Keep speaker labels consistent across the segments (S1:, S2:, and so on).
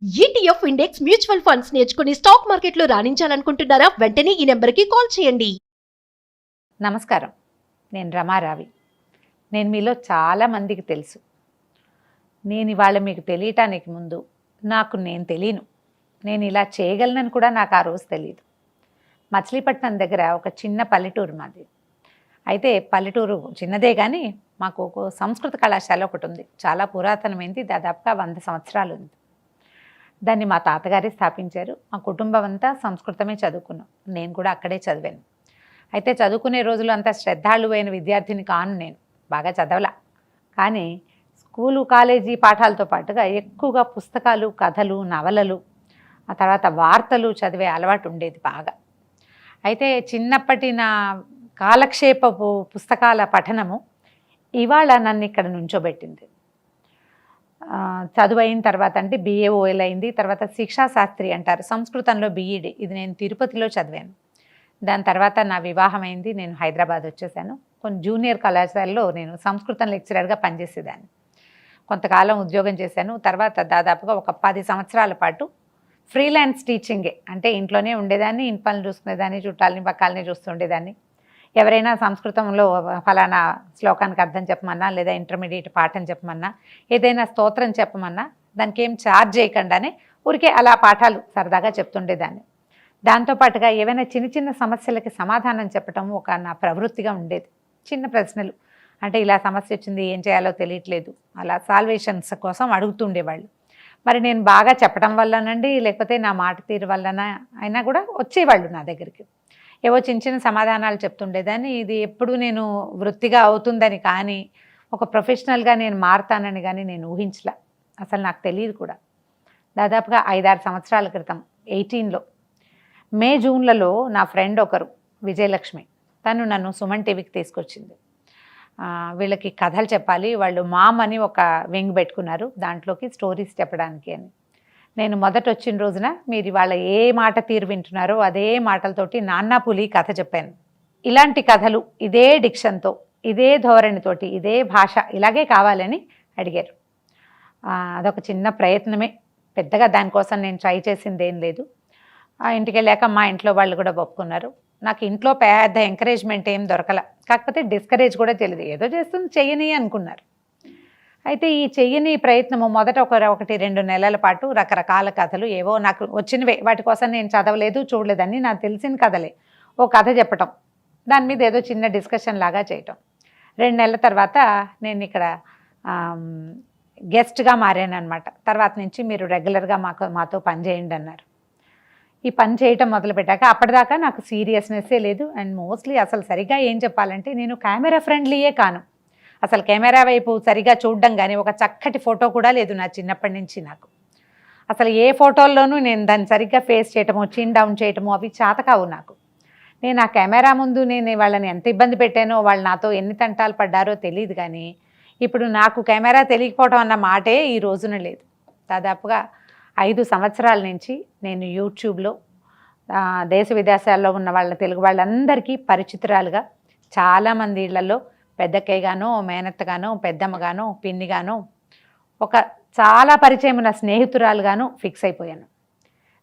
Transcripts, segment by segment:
S1: ETF index mutual funds నేర్చుకుని stock మార్కెట్లో రాణించాలనుకుంటున్నారా? వెంటనే ఈ నెంబర్కి కాల్ చేయండి.
S2: నమస్కారం, నేను రమారావి. నేను మీలో చాలామందికి తెలుసు. నేను ఇవాళ మీకు తెలియటానికి ముందు నేను తెలియను, నేను ఇలా చేయగలనని కూడా నాకు ఆ రోజు తెలియదు. మచిలీపట్నం దగ్గర ఒక చిన్న పల్లెటూరు మాది. అయితే పల్లెటూరు చిన్నదే కానీ మాకు ఒక సంస్కృత కళాశాల ఒకటి ఉంది. చాలా పురాతనమైంది, దాదాపుగా 100 సంవత్సరాలు ఉంది. దాన్ని మా తాతగారే స్థాపించారు. మా కుటుంబం అంతా సంస్కృతమే చదువుకున్నాం. నేను కూడా అక్కడే చదివాను. అయితే చదువుకునే రోజులు అంత శ్రద్ధాళువైన విద్యార్థిని కాను. నేను బాగా చదవలా, కానీ స్కూలు కాలేజీ పాఠాలతో పాటుగా ఎక్కువగా పుస్తకాలు, కథలు, నవలలు, ఆ తర్వాత వార్తలు చదివే అలవాటు ఉండేది బాగా. అయితే చిన్నప్పటి నా కాలక్షేపపు పుస్తకాల పఠనము ఇవాళ నన్ను ఇక్కడ నుంచోబెట్టింది. చదువు అయిన తర్వాత అంటే BAOL అయింది. తర్వాత శిక్షాశాస్త్రి అంటారు సంస్కృతంలో BEd, ఇది నేను తిరుపతిలో చదివాను. దాని తర్వాత నా వివాహం అయింది, నేను హైదరాబాద్ వచ్చేసాను. కొన్ని జూనియర్ కళాశాలలో నేను సంస్కృతం లెక్చరర్గా పనిచేసేదాన్ని. కొంతకాలం ఉద్యోగం చేశాను. తర్వాత దాదాపుగా ఒక 10 సంవత్సరాల పాటు ఫ్రీలాన్స్ టీచింగే, అంటే ఇంట్లోనే ఉండేదాన్ని, ఇంటి పనులు చూసుకునేదాన్ని, చుట్టాలని పక్కాలని చూస్తుండేదాన్ని. ఎవరైనా సంస్కృతంలో ఫలానా శ్లోకానికి అర్థం చెప్పమన్నా, లేదా ఇంటర్మీడియట్ పాఠం చెప్పమన్నా, ఏదైనా స్తోత్రం చెప్పమన్నా దానికి ఏం ఛార్జ్ చేయకుండానే ఊరికే అలా పాఠాలు సరదాగా చెప్తుండేదాన్ని. దాంతోపాటుగా ఏవైనా చిన్న చిన్న సమస్యలకి సమాధానం చెప్పటం ఒక నా ప్రవృత్తిగా ఉండేది. చిన్న ప్రశ్నలు, అంటే ఇలా సమస్య వచ్చింది, ఏం చేయాలో తెలియట్లేదు, అలా సాల్వేషన్స్ కోసం అడుగుతుండేవాళ్ళు. మరి నేను బాగా చెప్పడం వల్లనండి, లేకపోతే నా మాట తీరు వల్లన అయినా కూడా వచ్చేవాళ్ళు నా దగ్గరికి. ఏవో చిన్న చిన్న సమాధానాలు చెప్తుండేదాన్ని. ఇది ఎప్పుడు నేను వృత్తిగా అవుతుందని కానీ, ఒక ప్రొఫెషనల్గా నేను మారుతానని కానీ నేను ఊహించలే. అసలు నాకు తెలియదు కూడా. దాదాపుగా 5-6 సంవత్సరాల క్రితం 18లో మే జూన్లలో నా ఫ్రెండ్ ఒకరు, విజయలక్ష్మి, తను నన్ను సుమన్ టీవీకి తీసుకొచ్చింది. వీళ్ళకి కథలు చెప్పాలి, వాళ్ళు మామ్ అని ఒక వింగ్ పెట్టుకున్నారు, దాంట్లోకి స్టోరీస్ చెప్పడానికి అని. నేను మొదట వచ్చిన రోజున మీరు ఇవాళ ఏ మాట తీరు వింటున్నారో అదే మాటలతోటి నాన్న పులి కథ చెప్పాను. ఇలాంటి కథలు ఇదే డిక్షన్తో, ఇదే ధోరణితోటి, ఇదే భాష ఇలాగే కావాలని అడిగారు. అదొక చిన్న ప్రయత్నమే, పెద్దగా దానికోసం నేను ట్రై చేసింది ఏం లేదు. ఇంటికి వెళ్ళాక మా ఇంట్లో వాళ్ళు కూడా ఒప్పుకున్నారు. నాకు ఇంట్లో పెద్ద ఎంకరేజ్మెంట్ ఏం దొరకల, కాకపోతే డిస్కరేజ్ కూడా తెలియదు, ఏదో చేస్తుంది చెయ్యని అనుకున్నారు. అయితే ఈ చెయ్యని ప్రయత్నము మొదట 1-2 నెలల పాటు రకరకాల కథలు ఏవో నాకు వచ్చినవే, వాటి కోసం నేను చదవలేదు చూడలేదని నాకు తెలిసిన కథలే ఓ కథ చెప్పటం, దాని మీద ఏదో చిన్న డిస్కషన్ లాగా చేయటం. 2 నెలల తర్వాత నేను ఇక్కడ గెస్ట్గా మారాను అనమాట. తర్వాత నుంచి మీరు రెగ్యులర్గా మాతో పని చేయండి అన్నారు. ఈ పని చేయటం మొదలుపెట్టాక అప్పటిదాకా నాకు సీరియస్నెస్సే లేదు. అండ్ మోస్ట్లీ అసలు సరిగా ఏం చెప్పాలంటే నేను కెమెరా ఫ్రెండ్లీయే కాను. అసలు కెమెరా వైపు సరిగా చూడడం కానీ, ఒక చక్కటి ఫోటో కూడా లేదు నా చిన్నప్పటి నుంచి నాకు. అసలు ఏ ఫోటోల్లోనూ నేను దాన్ని సరిగ్గా ఫేస్ చేయటము, చిన్ డౌన్ చేయటము అవి చేతకావు నాకు. నేను ఆ కెమెరా ముందు నేను వాళ్ళని ఎంత ఇబ్బంది పెట్టానో, వాళ్ళు నాతో ఎన్ని తంటాలు పడ్డారో తెలియదు. కానీ ఇప్పుడు నాకు కెమెరా తెలియకపోవడం అన్న మాటే ఈ రోజున లేదు. దాదాపుగా 5 సంవత్సరాల నుంచి నేను యూట్యూబ్లో దేశ విదేశాల్లో ఉన్న వాళ్ళ తెలుగు వాళ్ళందరికీ పరిచితురాలుగా, చాలామంది ఇళ్లలో పెద్దక్కయ్యగానో, మేనత్తగానో, పెద్దమ్మగానో, పిన్నిగానో, ఒక చాలా పరిచయం ఉన్న స్నేహితురాలుగాను ఫిక్స్ అయిపోయాను.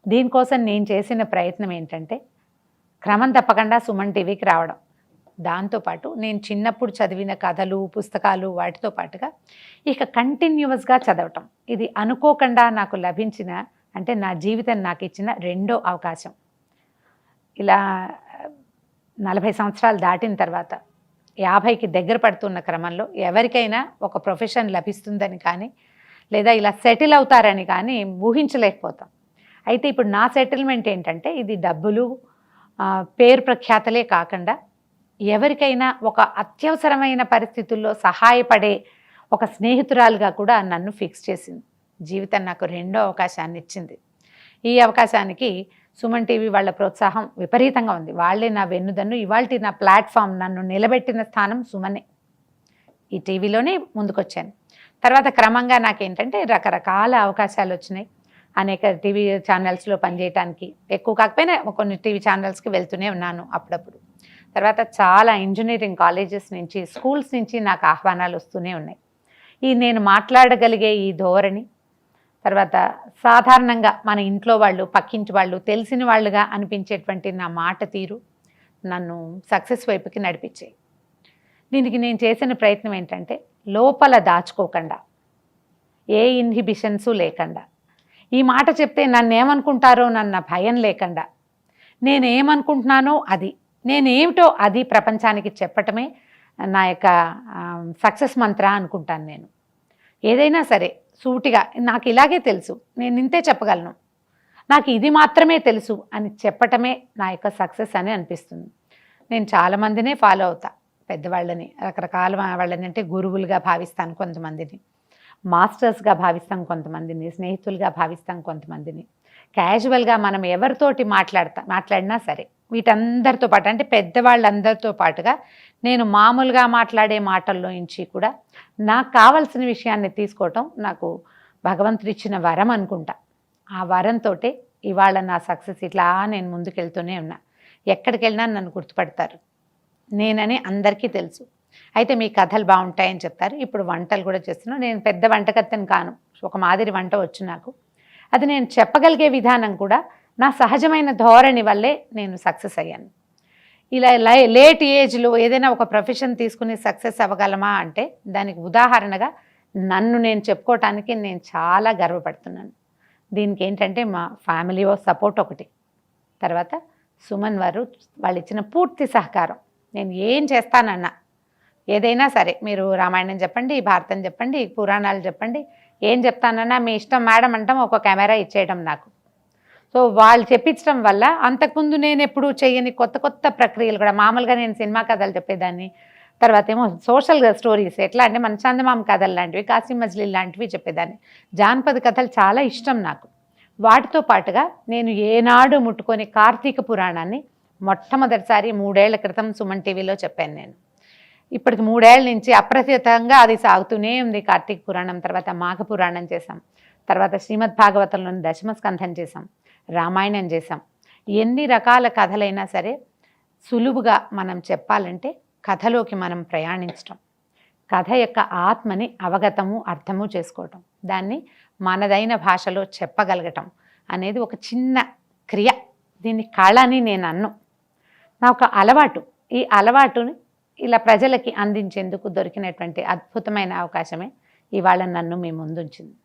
S2: దీనికోసం నేను చేసిన ప్రయత్నం ఏంటంటే క్రమం తప్పకుండా సుమన్ టీవీకి రావడం. దాంతోపాటు నేను చిన్నప్పుడు చదివిన కథలు, పుస్తకాలు వాటితో పాటుగా ఇక కంటిన్యూస్గా చదవటం. ఇది అనుకోకుండా నాకు లభించిన, అంటే నా జీవితం నాకు ఇచ్చిన రెండో అవకాశం. ఇలా 40 సంవత్సరాలు దాటిన తర్వాత 50కి దగ్గర పడుతున్న క్రమంలో ఎవరికైనా ఒక ప్రొఫెషన్ లభిస్తుందని కానీ, లేదా ఇలా సెటిల్ అవుతారని కానీ ఊహించలేకపోతాం. అయితే ఇప్పుడు నా సెటిల్మెంట్ ఏంటంటే ఇది డబ్బులు, పేరు ప్రఖ్యాతలే కాకుండా ఎవరికైనా ఒక అత్యవసరమైన పరిస్థితుల్లో సహాయపడే ఒక స్నేహితురాలుగా కూడా నన్ను ఫిక్స్ చేసింది. జీవితం నాకు రెండో అవకాశాన్ని ఇచ్చింది. ఈ అవకాశానికి సుమన్ టీవీ వాళ్ళ ప్రోత్సాహం విపరీతంగా ఉంది. వాళ్ళే నా వెన్నుదన్ను. ఇవాల్టి నా ప్లాట్ఫామ్, నన్ను నిలబెట్టిన స్థానం సుమనే. ఈ టీవీలోనే ముందుకొచ్చాను. తర్వాత క్రమంగా నాకేంటంటే రకరకాల అవకాశాలు వచ్చినాయి. అనేక టీవీ ఛానల్స్లో పనిచేయటానికి, ఎక్కువ కాకపోయినా కొన్ని టీవీ ఛానల్స్కి వెళ్తూనే ఉన్నాను అప్పుడప్పుడు. తర్వాత చాలా ఇంజనీరింగ్ కాలేజెస్ నుంచి, స్కూల్స్ నుంచి నాకు ఆహ్వానాలు వస్తూనే ఉన్నాయి. నేను మాట్లాడగలిగే ఈ ధోరణి, తర్వాత సాధారణంగా మన ఇంట్లో వాళ్ళు, పక్కింటి వాళ్ళు, తెలిసిన వాళ్ళుగా అనిపించేటువంటి నా మాట తీరు నన్ను సక్సెస్ వైపుకి నడిపించాయి. దీనికి నేను చేసిన ప్రయత్నం ఏంటంటే, లోపల దాచుకోకుండా, ఏ ఇన్హిబిషన్స్ లేకుండా, ఈ మాట చెప్తే నన్ను ఏమనుకుంటారో నన్న భయం లేకుండా, నేనేమనుకుంటున్నానో అది, నేనేమిటో అది ప్రపంచానికి చెప్పటమే నా యొక్క సక్సెస్ మంత్ర అనుకుంటాను. నేను ఏదైనా సరే సూటిగా నాకు ఇలాగే తెలుసు, నేను ఇంతే చెప్పగలను, నాకు ఇది మాత్రమే తెలుసు అని చెప్పటమే నా యొక్క సక్సెస్ అని అనిపిస్తుంది. నేను చాలామందినే ఫాలో అవుతా, పెద్దవాళ్ళని, రకరకాల వాళ్ళని, అంటే గురువులుగా భావిస్తాను కొంతమందిని, మాస్టర్స్గా భావిస్తాం కొంతమందిని, స్నేహితులుగా భావిస్తాం కొంతమందిని. క్యాజువల్గా మనం ఎవరితోటి మాట్లాడినా సరే వీటందరితో పాటు, అంటే పెద్దవాళ్ళందరితో పాటుగా నేను మామూలుగా మాట్లాడే మాటల్లో నుంచి కూడా నాకు కావాల్సిన విషయాన్ని తీసుకోవటం నాకు భగవంతుడు ఇచ్చిన వరం అనుకుంటా. ఆ వరంతో ఇవాళ నా సక్సెస్ ఇట్లా నేను ముందుకెళ్తూనే ఉన్నా. ఎక్కడికి వెళ్ళినా నన్ను గుర్తుపడతారు, నేనని అందరికీ తెలుసు. అయితే మీ కథలు బాగుంటాయని చెప్తారు. ఇప్పుడు వంటలు కూడా చేస్తున్నాను. నేను పెద్ద వంటకత్తెని కాను, ఒక మాదిరి వంట వచ్చు నాకు. అది నేను చెప్పగలిగే విధానం కూడా నా సహజమైన ధోరణి వల్లే నేను సక్సెస్ అయ్యాను. ఇలా లేట్ ఏజ్లో ఏదైనా ఒక ప్రొఫెషన్ తీసుకుని సక్సెస్ అవ్వగలమా అంటే దానికి ఉదాహరణగా నన్ను నేను చెప్పుకోవటానికి నేను చాలా గర్వపడుతున్నాను. దీనికి ఏంటంటే మా ఫ్యామిలీ సపోర్ట్ ఒకటి, తర్వాత సుమన్ వారు వాళ్ళు ఇచ్చిన పూర్తి సహకారం. నేను ఏం చేస్తానన్నా, ఏదైనా సరే, మీరు రామాయణం చెప్పండి, భారతం చెప్పండి, పురాణాలు చెప్పండి, ఏం చెప్తానన్నా మీ ఇష్టం మేడం అంటాం, ఒక కెమెరా ఇచ్చేయడం నాకు. సో వాళ్ళు చెప్పించడం వల్ల అంతకుముందు నేను ఎప్పుడు చేయని కొత్త కొత్త ప్రక్రియలు కూడా, మామూలుగా నేను సినిమా కథలు చెప్పేదాన్ని, తర్వాత ఏమో సోషల్ స్టోరీస్, ఎట్లా అంటే మన చందమామ కథలు లాంటివి, కాశీ మజిలీ లాంటివి చెప్పేదాన్ని. జానపద కథలు చాలా ఇష్టం నాకు. వాటితో పాటుగా నేను ఏనాడు ముట్టుకొని కార్తీక పురాణాన్ని మొట్టమొదటిసారి 3 ఏళ్ల క్రితం సుమన్ టీవీలో చెప్పాను నేను. ఇప్పటికి 3 ఏళ్ల నుంచి అప్రతితంగా అది సాగుతూనే ఉంది. కార్తీక పురాణం తర్వాత మాఘ పురాణం చేశాం, తర్వాత శ్రీమద్ భాగవతంలోని దశమస్కంధం చేశాం, రామాయణం చేశాం. ఎన్ని రకాల కథలైనా సరే సులువుగా మనం చెప్పాలంటే కథలోకి మనం ప్రయాణించటం, కథ యొక్క ఆత్మని అవగతము అర్థము చేసుకోవటం, దాన్ని మనదైన భాషలో చెప్పగలగటం అనేది ఒక చిన్న క్రియ. దీన్ని కళ అని నేను అన్ను, నా ఒక అలవాటు. ఈ అలవాటుని ఇలా ప్రజలకి అందించేందుకు దొరికినటువంటి అద్భుతమైన అవకాశమే ఇవాళ నన్ను మీ ముందుంచింది.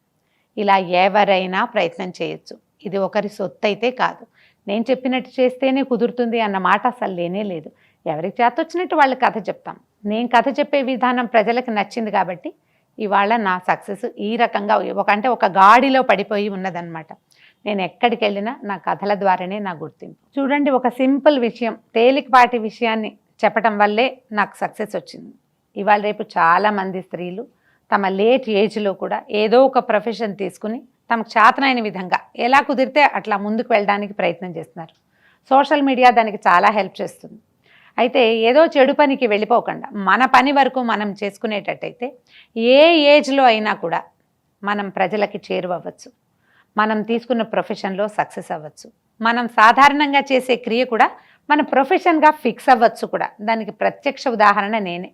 S2: ఇలా ఎవరైనా ప్రయత్నం చేయొచ్చు, ఇది ఒకరి సొత్తు అయితే కాదు. నేను చెప్పినట్టు చేస్తేనే కుదురుతుంది అన్న మాట అసలు లేనే లేదు. ఎవరికి చేత వచ్చినట్టు వాళ్ళ కథ చెప్తాం. నేను కథ చెప్పే విధానం ప్రజలకు నచ్చింది కాబట్టి ఇవాళ నా సక్సెస్ ఈ రకంగా ఒక గాడిలో పడిపోయి ఉన్నదన్నమాట. నేను ఎక్కడికి వెళ్ళినా నా కథల ద్వారానే నా గుర్తింపు. చూడండి, ఒక సింపుల్ విషయం, తేలికపాటి విషయాన్ని చెప్పటం వల్లే నాకు సక్సెస్ వచ్చింది. ఇవాళ రేపు చాలామంది స్త్రీలు తమ లేట్ ఏజ్లో కూడా ఏదో ఒక ప్రొఫెషన్ తీసుకుని తమకు చేతనైన విధంగా ఎలా కుదిరితే అట్లా ముందుకు వెళ్ళడానికి ప్రయత్నం చేస్తున్నారు. సోషల్ మీడియా దానికి చాలా హెల్ప్ చేస్తుంది. అయితే ఏదో చెడు పనికి వెళ్ళిపోకుండా మన పని వరకు మనం చేసుకునేటట్టయితే ఏ ఏజ్లో అయినా కూడా మనం ప్రజలకి చేరువవ్వచ్చు, మనం తీసుకున్న ప్రొఫెషన్లో సక్సెస్ అవ్వచ్చు, మనం సాధారణంగా చేసే క్రియ కూడా మన ప్రొఫెషన్గా ఫిక్స్ అవ్వచ్చు కూడా. దానికి ప్రత్యక్ష ఉదాహరణ నేనే.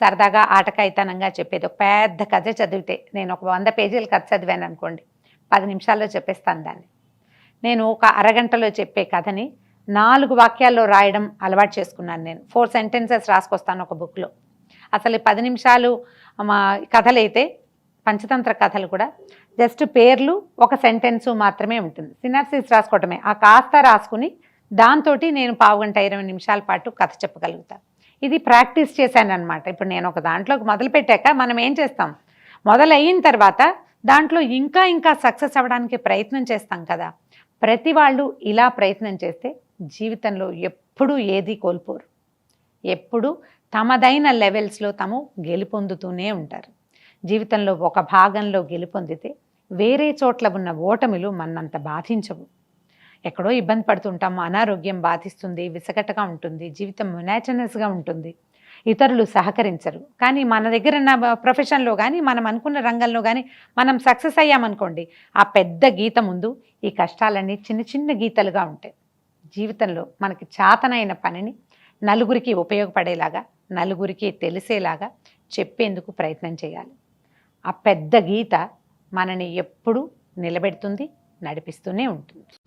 S2: సరదాగా ఆటకాయితనంగా చెప్పేది, ఒక పెద్ద కథ చదివితే, నేను ఒక 100 పేజీల కథ చదివాను అనుకోండి, 10 నిమిషాల్లో చెప్పేస్తాను దాన్ని. నేను ఒక అరగంటలో చెప్పే కథని 4 వాక్యాల్లో రాయడం అలవాటు చేసుకున్నాను నేను. 4 సెంటెన్సెస్ రాసుకొస్తాను ఒక బుక్లో. అసలు 10 నిమిషాలు మా కథలైతే, పంచతంత్ర కథలు కూడా జస్ట్ పేర్లు, ఒక సెంటెన్సు మాత్రమే ఉంటుంది. సినాప్సిస్ రాసుకోవటమే. ఆ కాస్త రాసుకుని దాంతో నేను 15 గంట 20 నిమిషాల పాటు కథ చెప్పగలుగుతాను. ఇది ప్రాక్టీస్ చేశాను అనమాట. ఇప్పుడు నేను ఒక దాంట్లోకి మొదలుపెట్టాక మనం ఏం చేస్తాం, మొదలైన తర్వాత దాంట్లో ఇంకా ఇంకా సక్సెస్ అవ్వడానికి ప్రయత్నం చేస్తాం కదా. ప్రతి వాళ్ళు ఇలా ప్రయత్నం చేస్తే జీవితంలో ఎప్పుడూ ఏది కోల్పోరు, ఎప్పుడు తమదైన లెవెల్స్లో తాము గెలుపొందుతూనే ఉంటారు. జీవితంలో ఒక భాగంలో గెలుపొందితే వేరే చోట్ల ఉన్న ఓటమిలు మనంత బాధించవు. ఎక్కడో ఇబ్బంది పడుతుంటాము, అనారోగ్యం బాధిస్తుంది, విసగటగా ఉంటుంది, జీవితం మొనాటనస్గా ఉంటుంది, ఇతరులు సహకరించరు. కానీ మన దగ్గర ఉన్న ప్రొఫెషన్లో కానీ మనం అనుకున్న రంగంలో కానీ మనం సక్సెస్ అయ్యామనుకోండి, ఆ పెద్ద గీత ముందు ఈ కష్టాలన్నీ చిన్న చిన్న గీతలుగా ఉంటాయి. జీవితంలో మనకి చేతనైన పనిని నలుగురికి ఉపయోగపడేలాగా, నలుగురికి తెలిసేలాగా చెప్పేందుకు ప్రయత్నం చేయాలి. ఆ పెద్ద గీత మనని ఎప్పుడూ నిలబెడుతుంది, నడిపిస్తూనే ఉంటుంది.